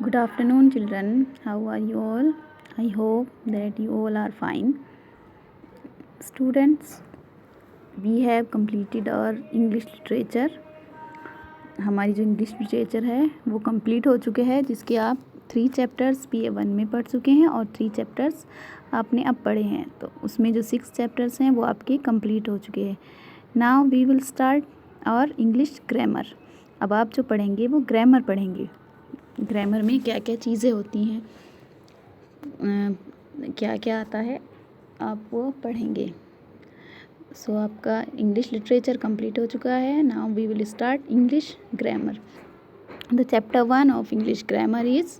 Good afternoon, children. How are you all? I hope that you all are fine. Students, we have completed our English literature. हमारी जो English literature है वो complete हो चुके हैं, जिसके आप 3 चैप्टर्स PA1 में पढ़ चुके हैं और 3 चैप्टर्स आपने अब पढ़े हैं। तो उसमें जो 6 चैप्टर्स हैं वो आपके कंप्लीट हो चुके हैं। Now we will start our English grammar. अब आप जो पढ़ेंगे वो ग्रामर पढ़ेंगे। ग्रामर में क्या क्या चीज़ें होती हैं, क्या क्या आता है, आप वो पढ़ेंगे। सो आपका इंग्लिश लिटरेचर कंप्लीट हो चुका है। Now we will start English grammar. The chapter 1 of English grammar is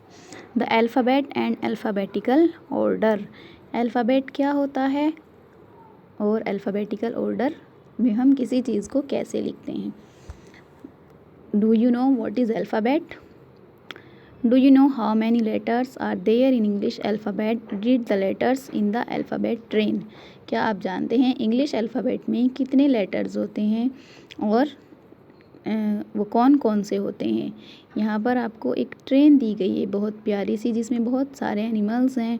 the alphabet and alphabetical order. Alphabet क्या होता है और अल्फ़ाबेटिकल ऑर्डर में हम किसी चीज़ को कैसे लिखते हैं। Do you know what is alphabet? Do you know how many letters are there in English alphabet? Read the letters in the alphabet train. क्या आप जानते हैं इंग्लिश अल्फ़ाबेट में कितने लेटर्स होते हैं और वो कौन कौन से होते हैं। यहाँ पर आपको एक ट्रेन दी गई है बहुत प्यारी सी, जिसमें बहुत सारे एनिमल्स हैं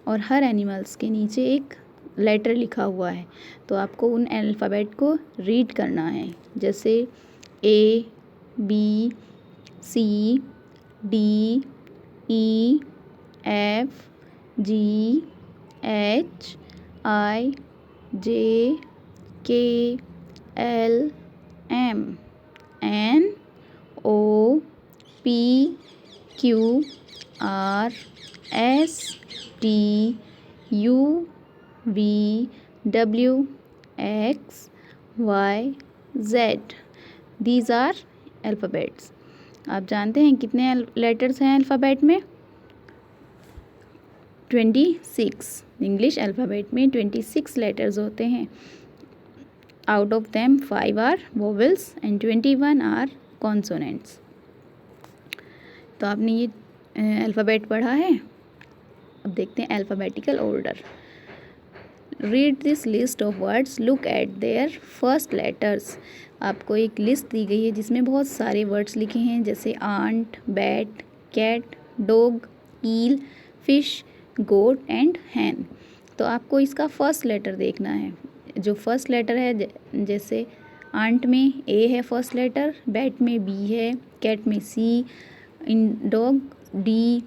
और हर एनिमल्स के नीचे एक लेटर लिखा हुआ है। तो आपको उन अल्फ़ाबेट को रीड करना है, जैसे A, B, C, D, E, F, G, H, I, J, K, L, M, N, O, P, Q, R, S, T, U, V, W, X, Y, Z. These are alphabets. आप जानते हैं कितने letters हैं alphabet में? 26। English alphabet में 26 letters होते हैं। Out of them 5 are vowels and 21 are consonants. तो आपने ये अल्फ़ाबेट पढ़ा है। अब देखते हैं alphabetical order. Read this list of words, look at their first letters. आपको एक लिस्ट दी गई है जिसमें बहुत सारे वर्ड्स लिखे हैं, जैसे ant, bat, cat, dog, eel, fish, goat and hen. तो आपको इसका फर्स्ट लेटर देखना है। जो फर्स्ट लेटर है, जैसे आंट में A है फर्स्ट लेटर, बैट में B है, कैट में C, in dog D,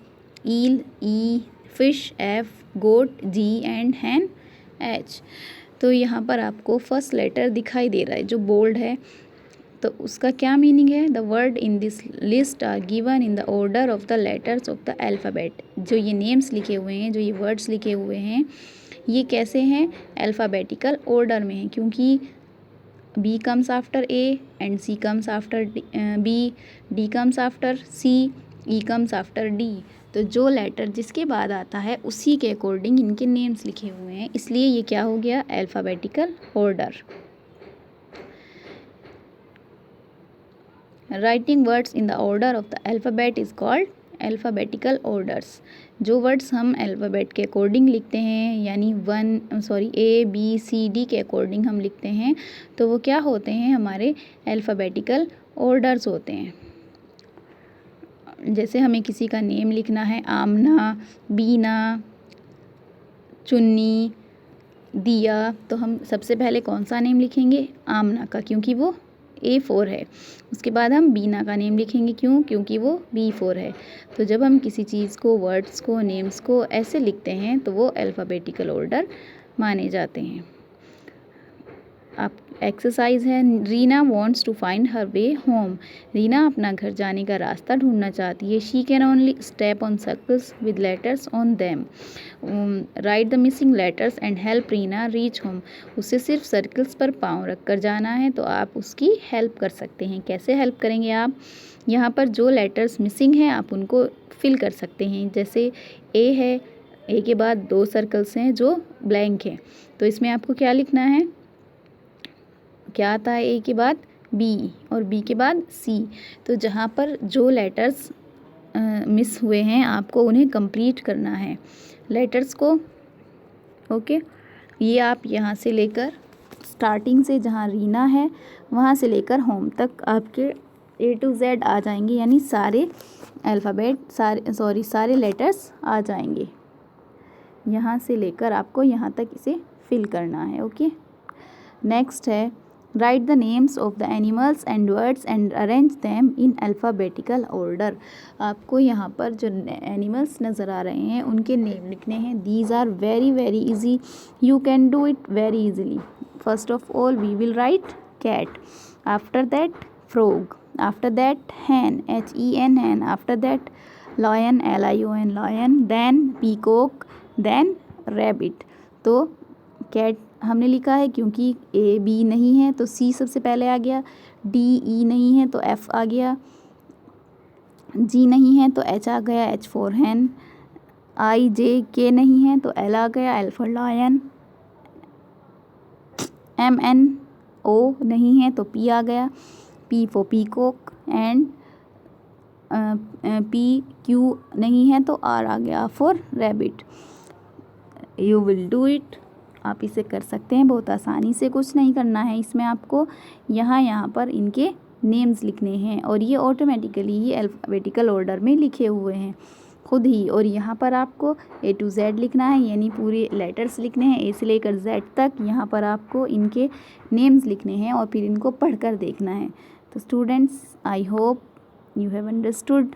eel E, fish F, goat G and hen H। तो यहाँ पर आपको फर्स्ट लेटर दिखाई दे रहा है जो बोल्ड है। तो उसका क्या मीनिंग है? The word in this list are given in the order of the letters of the alphabet. जो ये नेम्स लिखे हुए हैं, जो ये वर्ड्स लिखे हुए हैं, ये कैसे हैं? अल्फ़ाबेटिकल ऑर्डर में हैं, क्योंकि B comes after A and C comes after B, D comes after C, E comes after D। तो जो लेटर जिसके बाद आता है उसी के अकॉर्डिंग इनके नेम्स लिखे हुए हैं, इसलिए ये क्या हो गया? Alphabetical order. Writing words in the order of the alphabet is called alphabetical orders. जो वर्ड्स हम अल्फ़ाबेट के अकॉर्डिंग लिखते हैं, यानी A, B, C, D के अकॉर्डिंग हम लिखते हैं, तो वो क्या होते हैं? हमारे अल्फ़ाबेटिकल ऑर्डर्स होते हैं। जैसे हमें किसी का नेम लिखना है, आमना, बीना, चुन्नी, दिया, तो हम सबसे पहले कौन सा नेम लिखेंगे? आमना का, क्योंकि वो A4 है। उसके बाद हम बीना का नेम लिखेंगे, क्योंकि वो B4 है। तो जब हम किसी चीज़ को, वर्ड्स को, नेम्स को ऐसे लिखते हैं तो वो अल्फ़ाबेटिकल ऑर्डर माने जाते हैं। आप एक्सरसाइज है, Reena wants to find her way home. Reena अपना घर जाने का रास्ता ढूंढना चाहती है। She can only step on circles with letters on them. Write the missing letters and help Reena reach home. उसे सिर्फ सर्कल्स पर पाँव रख कर जाना है, तो आप उसकी हेल्प कर सकते हैं। कैसे हेल्प करेंगे आप? यहाँ पर जो लेटर्स मिसिंग हैं आप उनको फिल कर सकते हैं। जैसे A है, A के बाद 2 सर्कल्स हैं जो ब्लैंक हैं, तो इसमें आपको क्या लिखना है? क्या आता है? A के बाद B और B के बाद C। तो जहाँ पर जो लेटर्स मिस हुए हैं आपको उन्हें कंप्लीट करना है लेटर्स को। ओके, ये आप यहाँ से लेकर स्टार्टिंग से, जहाँ रीना है वहाँ से लेकर होम तक आपके A to Z आ जाएंगे, यानी सारे अल्फ़ाबेट सारे लेटर्स आ जाएंगे। यहाँ से लेकर आपको यहाँ तक इसे फिल करना है। ओके, नेक्स्ट है right the names of the animals and words and arrange them in alphabetical order. आपको यहाँ पर जो एनिमल्स नज़र आ रहे हैं उनके नेम लिखने हैं। These are very very easy, you can do it very easily. First of all we will write cat, after that frog, after that hen, hen, hen, after that lion, lion, lion, then peacock, then rabbit। तो cat हमने लिखा है क्योंकि A B नहीं है तो सी सबसे पहले आ गया, डी ई नहीं है तो एफ आ गया, जी नहीं है तो एच आ गया, एच फॉर हैन, आई जे के नहीं है तो एल आ गया, L for lion, M N O नहीं है तो पी आ गया, P for peacock, and P Q नहीं है तो आर आ गया for rabbit. You will do it, आप इसे कर सकते हैं बहुत आसानी से। कुछ नहीं करना है इसमें, आपको यहाँ पर इनके नेम्स लिखने हैं और ये ऑटोमेटिकली ही अल्फ़ाबेटिकल ऑर्डर में लिखे हुए हैं खुद ही। और यहाँ पर आपको A to Z लिखना है, यानी पूरे लेटर्स लिखने हैं A से लेकर Z तक। यहाँ पर आपको इनके नेम्स लिखने हैं और फिर इनको पढ़कर देखना है। तो students, I hope you have understood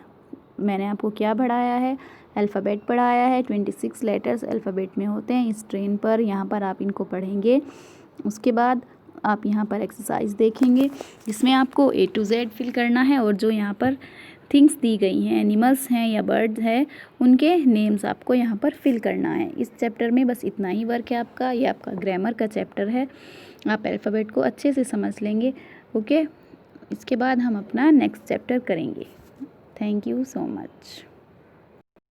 मैंने आपको क्या पढ़ाया है। अल्फ़ाबेट पढ़ाया है, 26 लेटर्स अल्फ़ाबेट में होते हैं इस ट्रेन पर। यहाँ पर आप इनको पढ़ेंगे, उसके बाद आप यहाँ पर एक्सरसाइज देखेंगे जिसमें आपको A to Z फिल करना है और जो यहाँ पर थिंग्स दी गई हैं, एनिमल्स हैं या बर्ड्स हैं, उनके नेम्स आपको यहाँ पर फिल करना है। इस चैप्टर में बस इतना ही वर्क है आपका। ये आपका ग्रामर का चैप्टर है, आप अल्फ़ाबेट को अच्छे से समझ लेंगे। ओके, इसके बाद हम अपना नेक्स्ट चैप्टर करेंगे। Thank you so much.